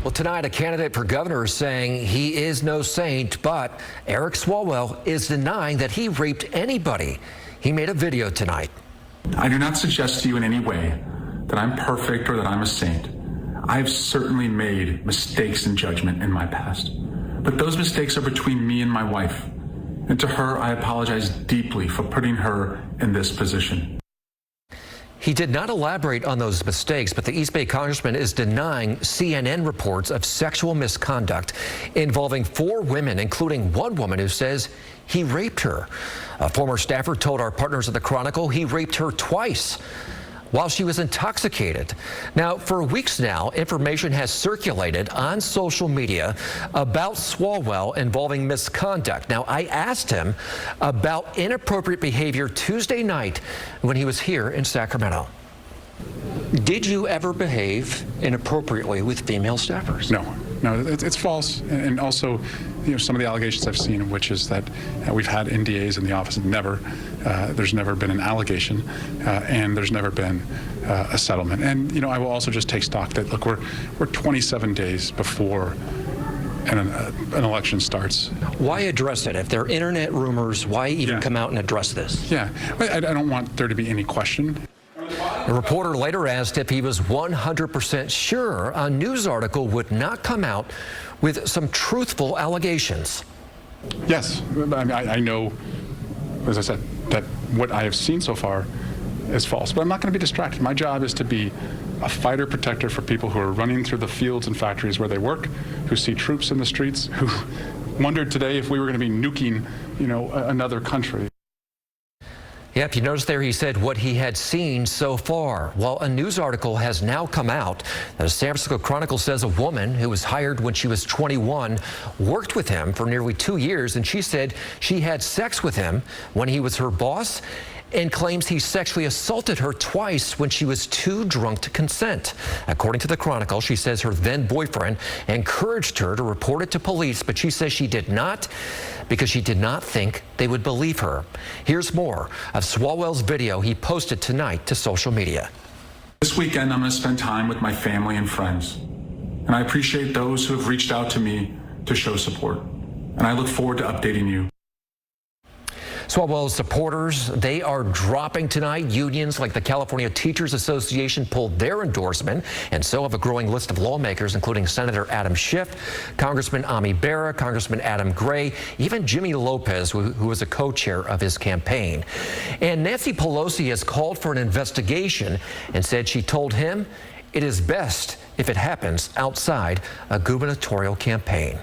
Well, tonight, a candidate for governor is saying he is no saint, but Eric Swalwell is denying that he raped anybody. He made a video tonight. I do not suggest to you in any way that I'm perfect or that I'm a saint. I've certainly made mistakes in judgment in my past, but those mistakes are between me and my wife. And to her, I apologize deeply for putting her in this position. He did not elaborate on those mistakes, but the East Bay congressman is denying CNN reports of sexual misconduct involving 4 women, including one woman who says he raped her. A former staffer told our partners at the Chronicle he raped her twice while she was intoxicated. Now, for weeks now, information has circulated on social media about Swalwell involving misconduct. Now, I asked him about inappropriate behavior Tuesday night when he was here in Sacramento. Did you ever behave inappropriately with female staffers? No, it's false. And also, some of the allegations I've seen, which is that we've had NDAs in the office, and there's never been an allegation, and there's never been a settlement. And I will also just take stock that, look, we're 27 days before an election starts. Why address it? If there are internet rumors, why even come out and address this? Yeah, I don't want there to be any question. The reporter later asked if he was 100% sure a news article would not come out with some truthful allegations. Yes, I know, as I said, that what I have seen so far is false, but I'm not going to be distracted. My job is to be a fighter protector for people who are running through the fields and factories where they work, who see troops in the streets, who wondered today if we were going to be nuking, another country. Yep, you notice there he said what he had seen so far. Well, a news article has now come out. The San Francisco Chronicle says a woman who was hired when she was 21 worked with him for nearly 2 years, and she said she had sex with him when he was her boss, and claims he sexually assaulted her twice when she was too drunk to consent. According to the Chronicle, she says her then boyfriend encouraged her to report it to police, but she says she did not because she did not think they would believe her. Here's more of Swalwell's video he posted tonight to social media. This weekend, I'm going to spend time with my family and friends, and I appreciate those who have reached out to me to show support, and I look forward to updating you. Swalwell's supporters, they are dropping tonight. Unions like the California Teachers Association pulled their endorsement, and so have a growing list of lawmakers, including Senator Adam Schiff, Congressman Ami Bera, Congressman Adam Gray, even Jimmy Lopez, who was a co-chair of his campaign. And Nancy Pelosi has called for an investigation and said she told him it is best if it happens outside a gubernatorial campaign.